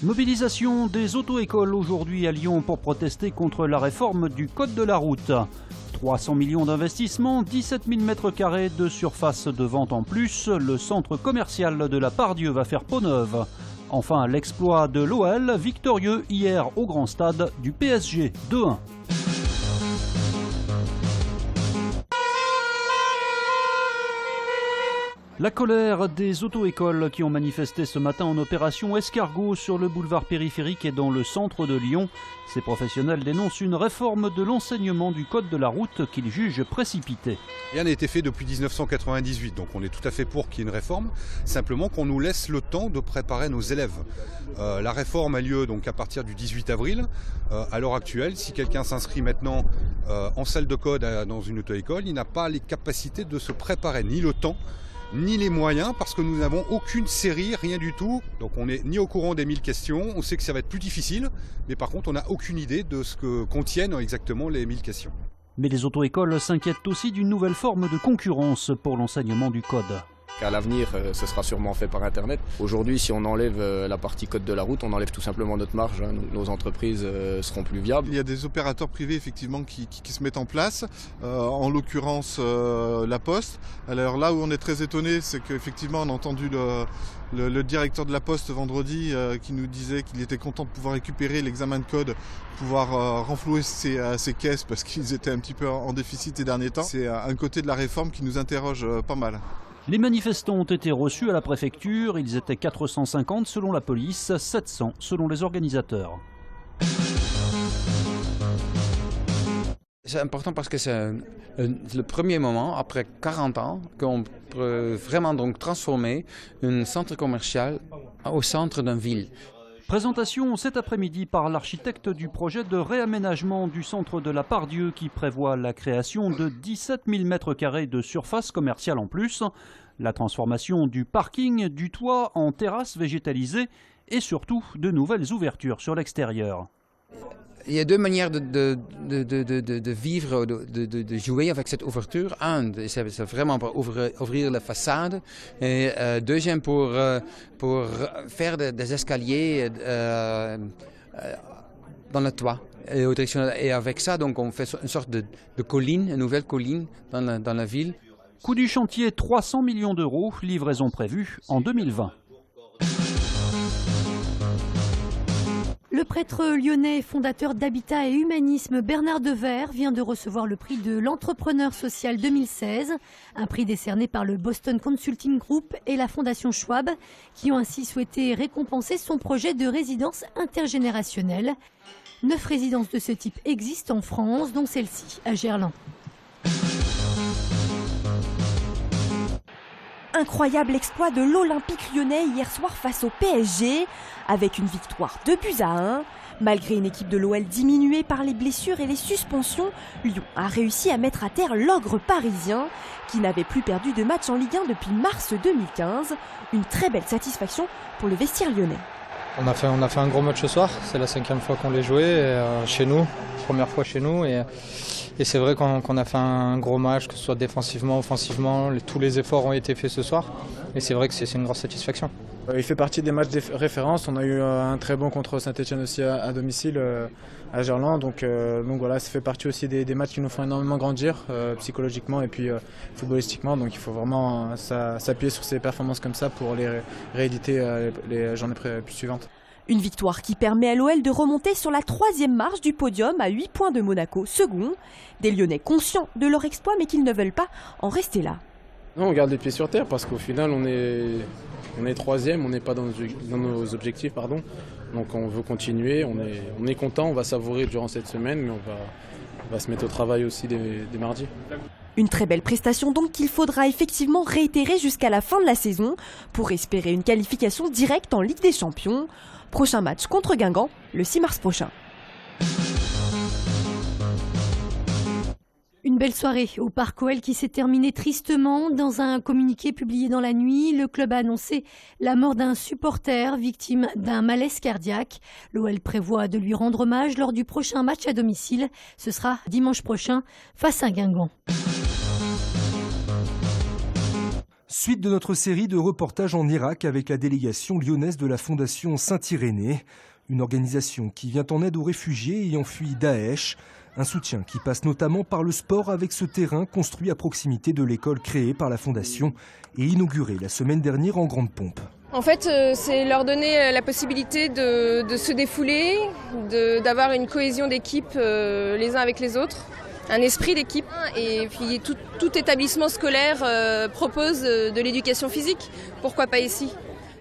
Mobilisation des auto-écoles aujourd'hui à Lyon pour protester contre la réforme du code de la route. 300 millions d'investissements, 17 000 m² de surface de vente en plus. Le centre commercial de la Part-Dieu va faire peau neuve. Enfin, l'exploit de l'OL, victorieux hier au grand stade du PSG 2-1. La colère des auto-écoles qui ont manifesté ce matin en opération escargot sur le boulevard périphérique et dans le centre de Lyon. Ces professionnels dénoncent une réforme de l'enseignement du code de la route qu'ils jugent précipitée. Rien n'a été fait depuis 1998, donc on est tout à fait pour qu'il y ait une réforme, simplement qu'on nous laisse le temps de préparer nos élèves. La réforme a lieu donc à partir du 18 avril. À l'heure actuelle, si quelqu'un s'inscrit maintenant en salle de code dans une auto-école, il n'a pas les capacités de se préparer, ni le temps, ni les moyens, parce que nous n'avons aucune série, rien du tout. Donc on n'est ni au courant des 1000 questions, on sait que ça va être plus difficile, mais par contre on n'a aucune idée de ce que contiennent exactement les 1000 questions. Mais les auto-écoles s'inquiètent aussi d'une nouvelle forme de concurrence pour l'enseignement du code. À l'avenir, ce sera sûrement fait par Internet. Aujourd'hui, si on enlève la partie code de la route, on enlève tout simplement notre marge. Nos entreprises seront plus viables. Il y a des opérateurs privés effectivement qui se mettent en place, en l'occurrence la Poste. Alors là où on est très étonné, c'est qu'effectivement on a entendu le directeur de la Poste vendredi qui nous disait qu'il était content de pouvoir récupérer l'examen de code, pouvoir renflouer ses caisses parce qu'ils étaient un petit peu en déficit ces derniers temps. C'est un côté de la réforme qui nous interroge pas mal. Les manifestants ont été reçus à la préfecture. Ils étaient 450 selon la police, 700 selon les organisateurs. C'est important parce que c'est le premier moment, après 40 ans, qu'on peut vraiment donc transformer un centre commercial au centre d'une ville. Présentation cet après-midi par l'architecte du projet de réaménagement du centre de la Part-Dieu qui prévoit la création de 17 000 m² de surface commerciale en plus, la transformation du parking, du toit en terrasse végétalisée et surtout de nouvelles ouvertures sur l'extérieur. Il y a deux manières de vivre, de jouer avec cette ouverture. Un, c'est vraiment pour ouvrir la façade. Et deuxième, pour faire des escaliers dans le toit. Et avec ça, donc, on fait une sorte de colline, une nouvelle colline dans la ville. Coût du chantier 300 millions d'euros, livraison prévue en 2020. Le prêtre lyonnais et fondateur d'Habitat et Humanisme, Bernard Devers, vient de recevoir le prix de l'entrepreneur social 2016, un prix décerné par le Boston Consulting Group et la Fondation Schwab, qui ont ainsi souhaité récompenser son projet de résidence intergénérationnelle. 9 résidences de ce type existent en France, dont celle-ci à Gerland. Incroyable exploit de l'Olympique lyonnais hier soir face au PSG, avec une victoire 2-1. Malgré une équipe de l'OL diminuée par les blessures et les suspensions, Lyon a réussi à mettre à terre l'ogre parisien, qui n'avait plus perdu de match en Ligue 1 depuis mars 2015. Une très belle satisfaction pour le vestiaire lyonnais. On a fait un gros match ce soir, c'est la 5e fois qu'on l'ait joué chez nous, première fois chez nous. Et c'est vrai qu'on a fait un gros match, que ce soit défensivement, offensivement, tous les efforts ont été faits ce soir. Et c'est vrai que c'est une grosse satisfaction. Il fait partie des matchs de référence. On a eu un très bon contre Saint-Etienne aussi à domicile à Gerland. Donc voilà, ça fait partie aussi des matchs qui nous font énormément grandir psychologiquement et puis footballistiquement. Donc il faut vraiment s'appuyer sur ces performances comme ça pour les rééditer les journées suivantes. Une victoire qui permet à l'OL de remonter sur la 3e marche du podium à 8 points de Monaco, second. Des Lyonnais conscients de leur exploit mais qu'ils ne veulent pas en rester là. Non, on garde les pieds sur terre parce qu'au final on est 3e, on n'est pas dans nos objectifs. Donc on veut continuer, on est content, on va savourer durant cette semaine mais on va se mettre au travail aussi dès mardi. Une très belle prestation donc qu'il faudra effectivement réitérer jusqu'à la fin de la saison pour espérer une qualification directe en Ligue des Champions. Prochain match contre Guingamp, le 6 mars prochain. Une belle soirée au Parc OL qui s'est terminée tristement. Dans un communiqué publié dans la nuit, le club a annoncé la mort d'un supporter victime d'un malaise cardiaque. L'OL prévoit de lui rendre hommage lors du prochain match à domicile. Ce sera dimanche prochain face à Guingamp. Suite de notre série de reportages en Irak avec la délégation lyonnaise de la Fondation Saint-Irénée, une organisation qui vient en aide aux réfugiés ayant fui Daesh, un soutien qui passe notamment par le sport avec ce terrain construit à proximité de l'école créée par la Fondation et inauguré la semaine dernière en grande pompe. En fait, c'est leur donner la possibilité de se défouler, d'avoir une cohésion d'équipe les uns avec les autres. Un esprit d'équipe, et puis tout établissement scolaire propose de l'éducation physique. Pourquoi pas ici ?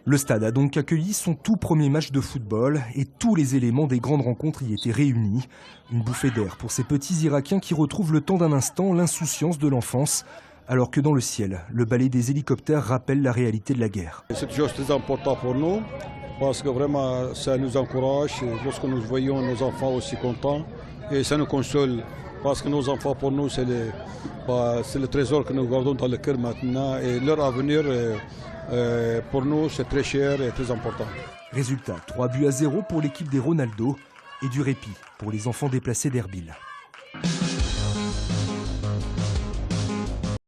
Le stade a donc accueilli son tout premier match de football et tous les éléments des grandes rencontres y étaient réunis. Une bouffée d'air pour ces petits Irakiens qui retrouvent le temps d'un instant l'insouciance de l'enfance, alors que dans le ciel, le balai des hélicoptères rappelle la réalité de la guerre. C'est toujours très important pour nous parce que vraiment ça nous encourage lorsque nous voyons nos enfants aussi contents et ça nous console. Parce que nos enfants, pour nous, c'est le trésor que nous gardons dans le cœur maintenant. Et leur avenir, pour nous, c'est très cher et très important. Résultat, 3-0 pour l'équipe des Ronaldo et du répit pour les enfants déplacés d'Erbil.